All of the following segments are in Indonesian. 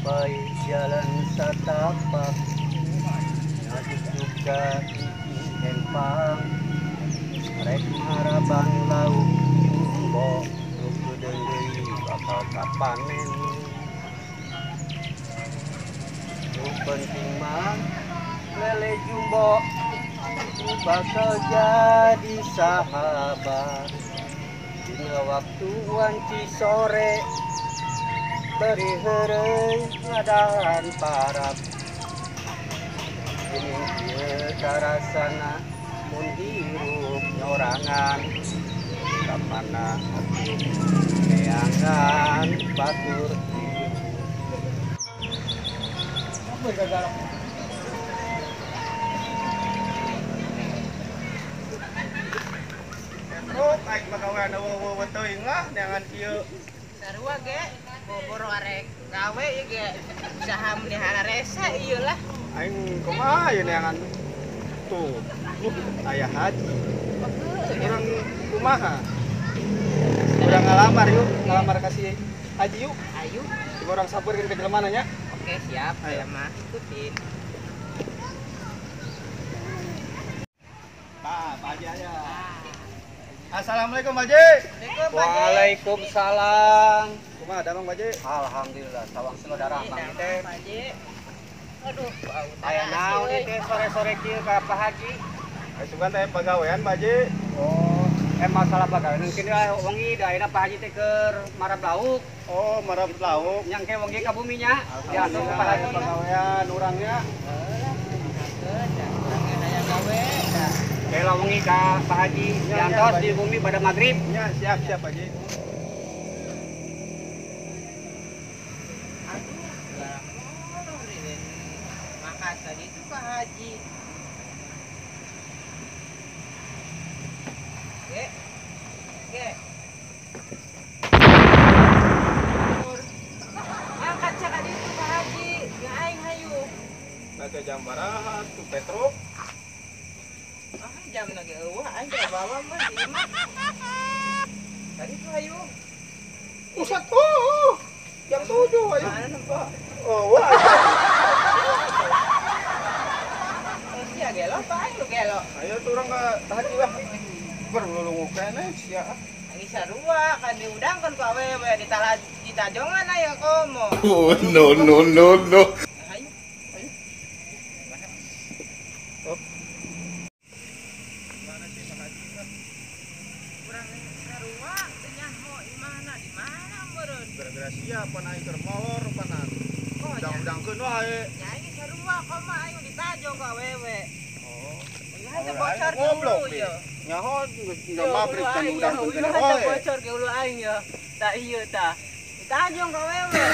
Sampai jalan setapak Nadi juga iki empang Rek marabang lauk Jumbo Tuku dengeri bakal kapanen Yang penting mah lele jumbo bakal jadi sahabat Dina waktu wanci sore beri herei ngadahan parab ini dia karasana mun hirup nyorangan kapana neangan batur apa gagal oh baik makawan awo teuing lah neangan kieu sarua ge boboro arek gawe ieu ge usaha melihara resa ieu lah aing kumaha ye neangan tuh aya haji urang kumaha urang ngalamar kasih haji yuk ayo coba orang sabarkeun ke jelema nya oke siap saya mah ikutin Pak Haji aya Assalamualaikum Pak Haji Waalaikumsalam kumaha damang Pak Haji alhamdulillah sawang saudara Kang teh aduh bau aya naon ieu teh sore-sore kieu ka Pak Haji aya sugan teh pagawean Pak Haji oh masalah pagawean mungkin wengi da ayeuna Pak Haji teh keur marab lauk oh marab lauk nyangke wengi ka buminya diatur ku Pak Haji pagawean urangnya Kela wengi ka Pak Haji diantos di bumi pada maghrib ya siap Pak Haji makan tadi itu Pak Haji Ge angkat cak di itu Pak Haji ge aing hayu Nage jam baraha tu Petruk jam lagi eueuh aing teh bawa mah di imah tadi tuh hayu Pusat jam 7 ayo mana nempo oh wah sia gelo Pak aing lu gelo ayo tuh orang ka haji lah berlulung kene sia Angis sarua kan diundangkan ku awewe di tajongan aya komo. Oh no. Hayu. oh Mana sih Pak Haji? Urang sarua teh nyaho imahna di mana meureun? gara-gara siapa naik keur molor panan udang-udangkeun wae Nyai sarua koma ayo di tajong ku awewe. oh Ieu teh bocor ke goblok hulu ya. nyaho enggak mabrik kan udangkeun kene Ulah wae bocor ke hulu aing ya. Da ieu tah. Di tajong ku awewe.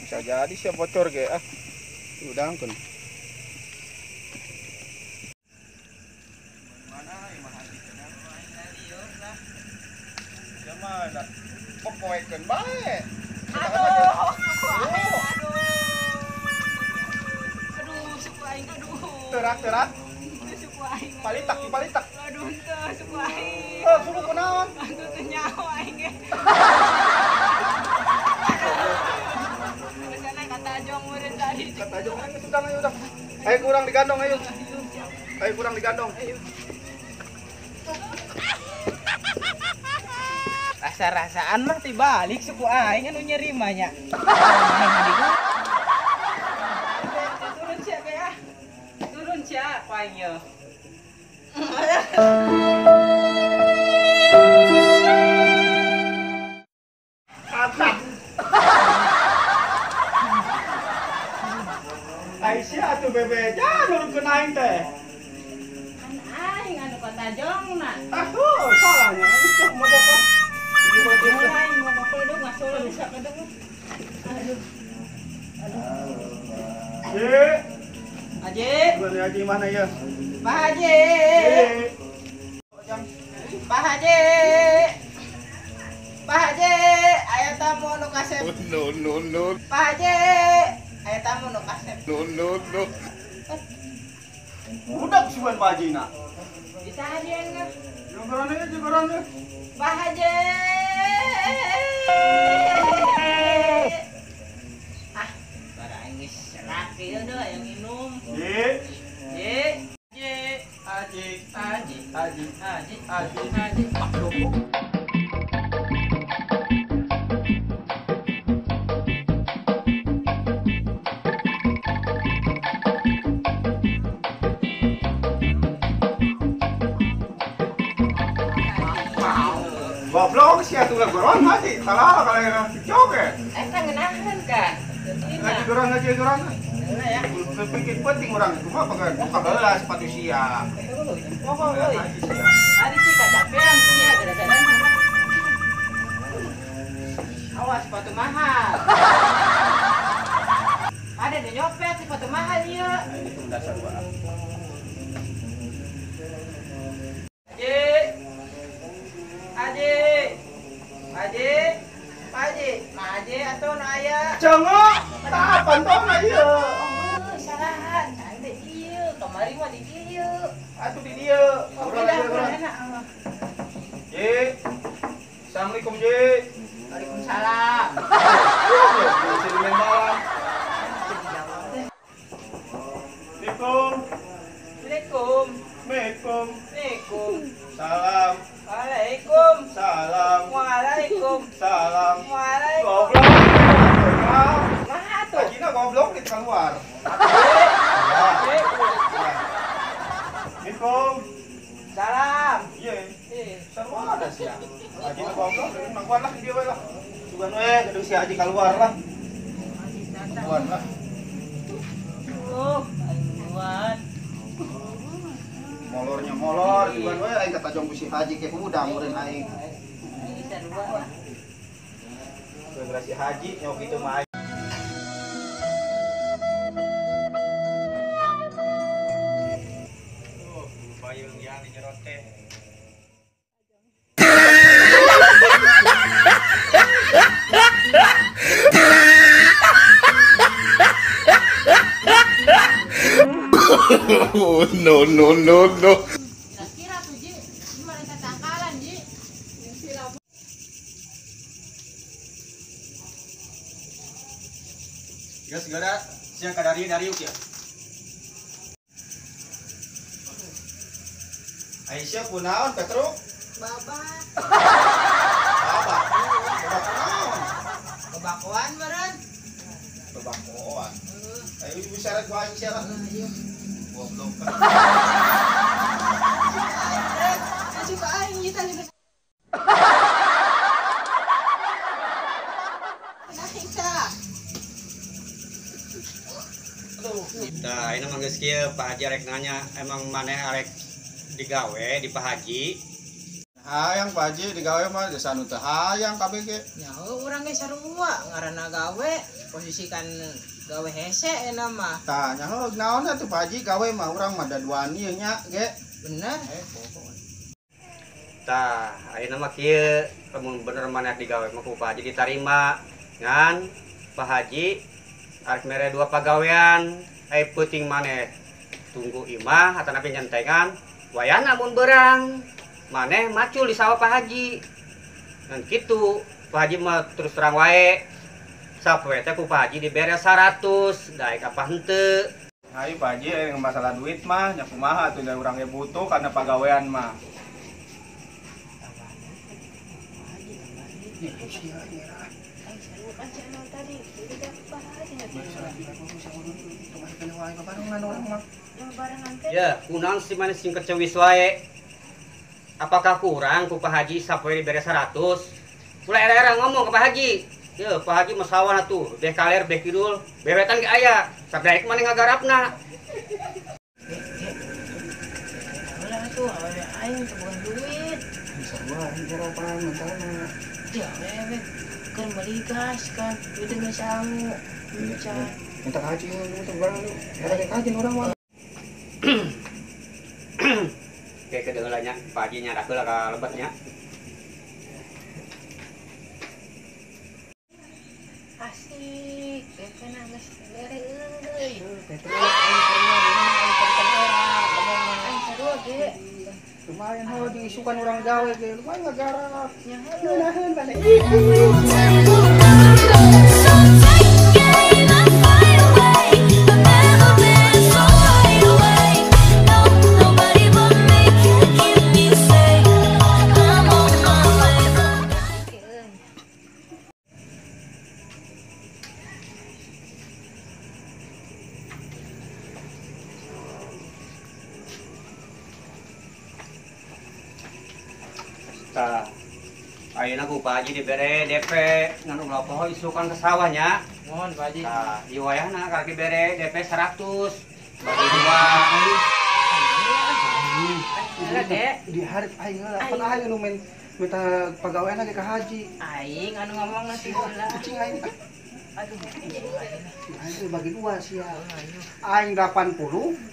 bisa jadi sia bocor ge udangkeun mana imah haji cenah ya mana popoekeun bae Aduh, suku aing aduh. terak Suku aing. palitak Aduh, teu suku aing. suku kunaon Aduh, teu nyaho aing ge. Sana kata jong meureun tadi. kata aja ayo sudah ayo udah ayo kurang digandong ayo kurang digandong Rasa-rasaan mah tibalik suku aing anu nyerima nya. Turun sia ge ah. Turun sia ku aing ye. atak Aisyah atuh bebe jangan nurunkeun aing teh Kan aing anu kata jongna. salahnya itu mau bapak Aing mau bakal ngasul bisa kedeng. Aduh. Haji, bukan haji mana ya Pak Haji. Pak Haji. Pak Haji, aya tamu nu kasep. No. Pak Haji, aya tamu nu kasep. No. budak suan Pak Haji nak Ditahan ge. Jogorannya Pak Haji. Iya dah yang minum. Ji. Ye. Ye. Haji. Haji. Haji. Haji. Haji. Haji. Goblok sih atuh goron Haji. Salah kalau yang joget. Eta ngeunaheun kan. Haji gorong Haji gorong. Nah ya. Pikir penting orang itu mah pakai kabelah sepatu siap. Pokok euy. Haji siap. Hari sih kacapean sia gara-gara. Awas sepatu mahal. Ada di nyopet sepatu mahal ieu. Ini tuh dasar gua. Aji. Aji. Aji. Aji atau naya. Cengok, tak pantong ieu. Oh, salahan. Ande ieu, kamari mah di ieu. Atuh di dieu. Urang Udah, ieu urang. enak. Ji. Assalamualaikum Ji. Waalaikumsalam. Sini main malam. Assalamualaikum. Assalamualaikum. Assalamualaikum. Waalaikum. Salam. Waalaikum. Salam. Waalaikum. Salam. Waalaikum. Goblok. Goblok. Maha tuh. Hajina goblok di keluar. Assalamualaikum. Salam. Iya. Sarwa ada sih. Hajina goblok, nangkuan lah dia we lah. Sugan we, gedung si Haji keluar lah. Keluar lah. Buat. Molornya molor, sugan we aing kata jong si Haji ke pemuda mureun aing. Bisa dua. Gara-gara si Haji nyok itu mah aing. Bayung yang dijerot teh. Oh, no, no, no, no. Kira-kira tuh Ji, gimana ketangkalan Ji? Ya segala siang kadari dari yuk ya. Aisyah punaon Petruk? Baba. Apa? Babak punaon? Kebakuan meren. Babakoan. Ayo ibu syarat gua Aisyah lah. Goblok. Suka aing kita juga. Nah, ini mah geus kieu Pak Haji arek nanya emang maneh arek digawe di Pak Haji. Hayang Pak Haji digawe mah desa nu teu hayang kabeh ge. Nyaho urang ge sarua ngaranna gawe posisikan gawe hese enak mah. Tah nyaho naon atuh Pak Haji gawe mah urang mah daduan ieu nya ge. Bener. Pokoknya. Tah, ayeuna mah kieu lamun bener maneh digawe mah ku Pak Haji ditarima ngan Pak Haji arek mere dua pagawean peuting maneh tunggu imah atanapi nyentengan wayahna mun beurang maneh macul di sawah Pak Haji. Dan kitu Pak Haji mah terus terang wae sapoe teh ku Pak Haji diberes 100 daek apa henteu. Hayu Pak Haji yang masalah duit mah nya kumaha atuh da urang ge butuh karena pagawean mah. Ya, kunaon si manis sing kecewis wae. Apakah kurang ku Pak Haji sapoe dibere 100? Kula era-era ngomong ke Pak Haji. Ya, Pak Haji mah sawan atuh, beh kaler beh kidul, bebetan ge aya. Sadaek maneh ngagarapna. Ulah tuh aing kebuan duit. Bisa gua ini garapan mentana. Ya wewe kan beli gas kan duit geus sangu. Bicara. Minta kaji untuk barang lu. Ada kaji orang mah. Kayak kedeulanya Pak Haji nyadak heula ka lebetnya. Asik, bebe nangis bere euy. Lumayan ho diisukan orang gawe ge, lumayan ngagarap. So take game and fly away. Tah, ayeuna ku Pak Haji dibere DP ngan ulah poho isukan ke sawahnya. Mohon Pak Haji. Tah, di wayahna kaki bere DP 100. Bagi dua. Lah, Dek. Di hari aing apa aing nu minta pegawai lagi ke haji. Aing anu ngomong nanti heula. Kucing aing. Aduh, Aing bagi dua sia. Aing 80,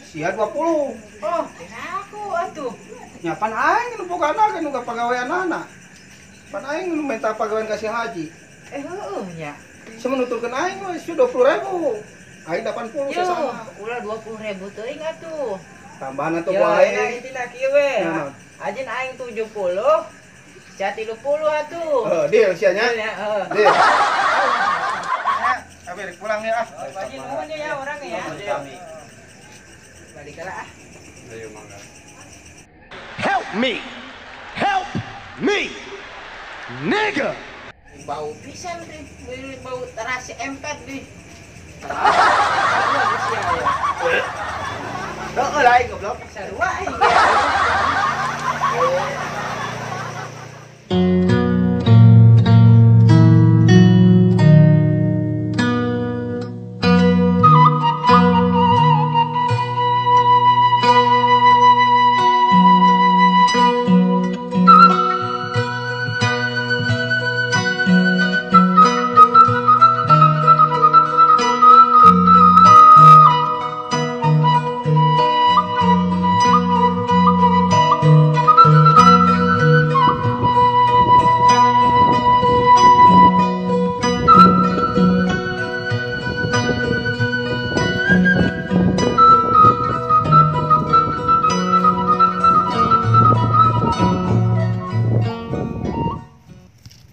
sia 20. oh, aku atuh. Nyapan aing nu bogana nu pegawai anak. Pan aing nu minta pegawai kasih haji. Heueuh nya. Semenuturkeun aing we 20.000. Aing 80 Yo, sesama. ulah 20.000 teuing atuh. Tambahan atuh Yo, ku ayeuna aing. intina kieu we. Naon? Ajeun aing 70. Sia 30 atuh. Deal sia nya. Ya, heeh. Deal. Abi rek pulang ya ah. Pak Haji nuhun ya orangnya ya. Kami. Balik lah ah. Ayo mangga. Help me! Help me! Nigga! Bau pisan deh, bau terasi empet deh. Heeh lah aing goblok. Sarua aing.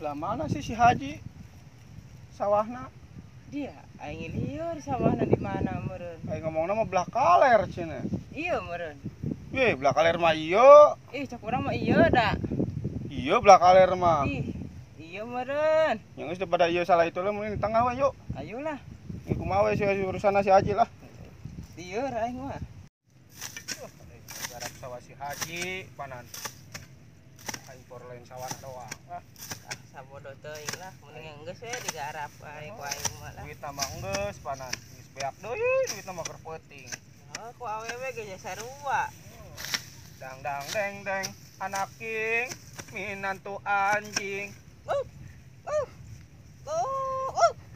Lah mana sih si Haji? Sawahna. Dia aing lieur sawahna di mana meureun? Aing ngomongna mah belah kaler cenah. Ieu meureun. Ye, belah kaler mah ieu. Ih, cak urang mah ieu da. Ieu belah kaler mah. Ih, ieu meureun. Yang geus daripada ieu salah itu lah mending di tengah we yuk. Ayolah, Ieu kumaha we si urusan si Haji lah. lieur aing mah. Garap sawah si Haji panan. Aing por lain sawah doang. Ah, Ah, sabodo teuing lah, mending geus we digarap aing ku aing mah lah. duit mah geus panan. Geus beak deui duit mah keur peuting. Oh, ku awewe ge nya sarua. Dang dang deng deng anak king minantu anjing. Oh, oh, oh,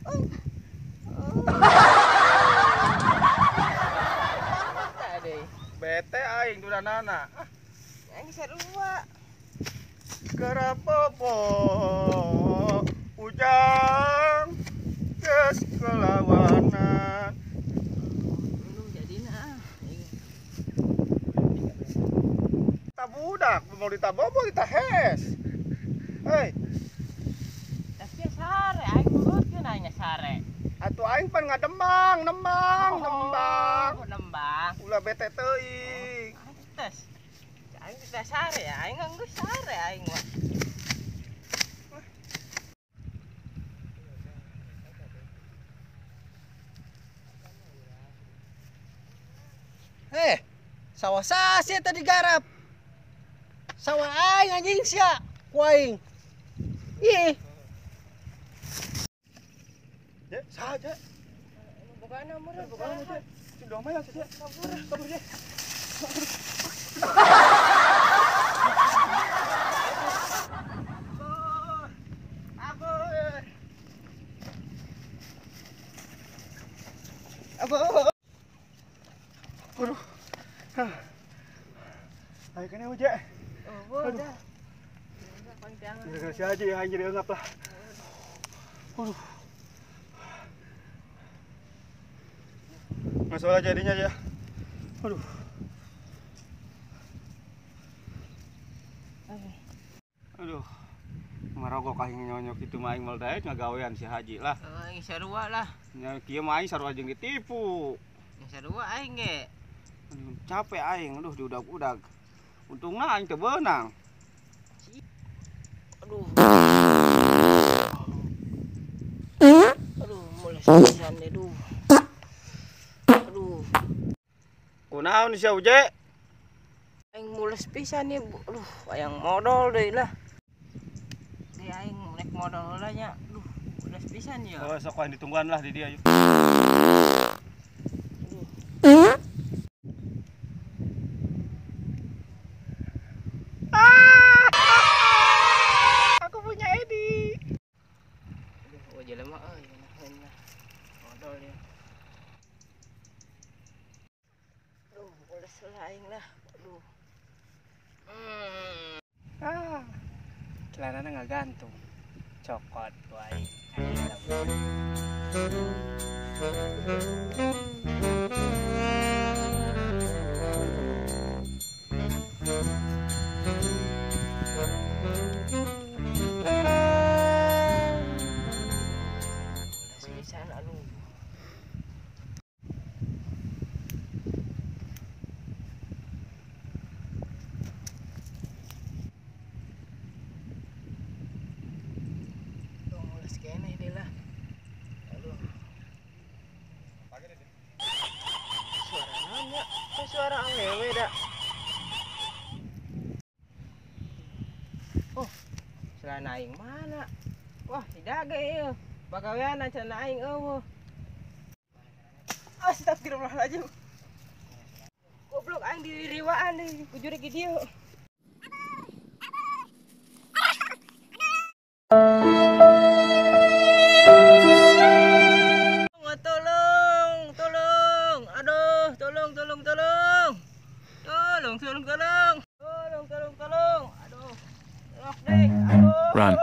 oh. Tadi, Bete aing dudanana. Ah, aing sarua. kerapopo ujang geus kelawanan. Belum jadina. Tabudak mau ditabobo ditahes. Hei, Tapi sare aing urutkeun aing sare. atuh aing pan ngademang, nembang. Oh, nembang. Ulah bete teuing. Pantes. Aing bisa sare ya, aing geus sare aing mah. Sawah sase tadi garap. Sawah aing anjing sia, ku aing. Ih, Je, saja. Bogana meureun, Bogana je. Sudah mah ya saja. Kabur je. Apa? Waduh. Ayo kene uje. Oh, dah. Panjang. Gara-gara si Haji aing jadi eungap lah. Waduh. Masalah jadinya ya. Waduh. Aduh. Marogok aing nyonyok itu mah aing mal daek ngagawean si Haji lah. Aing sarua lah. Nya kieu mah aing sarua jeung ditipu. Yang sarua aing ge. Aduh, capek aing, aduh diudag-udag. Untungna aing teu beunang. Aduh. Aduh, mulai pisan deh, aduh. Aduh, Kunaon sia uje? aing mules pisan nih, aduh, ayang modal deui lah. naik modal lah nya. Duh, udah pisan ya. Oh, sok wae ditungguan lah di dia yuk. Aku punya Edi. Aduh, jelema euy, nah. Modal dia. Aduh, udah selain lah. Aduh. Celananya nggak gantung. Cokot wae. Udah sepisan aduh. Tuh, udah sekene deh lah. Aduh. Suara nanya, suara awewe dah. Oh, celana aing mana? Wah, tidak ge ieu. Bagawean celana aing eueuh. Astagfirullahaladzim. Goblok aing diriwaan deui, bujur ge dieu. Tolong. Aduh, tolong. Tolong. Aduh. Tolong deh. Aduh. Run.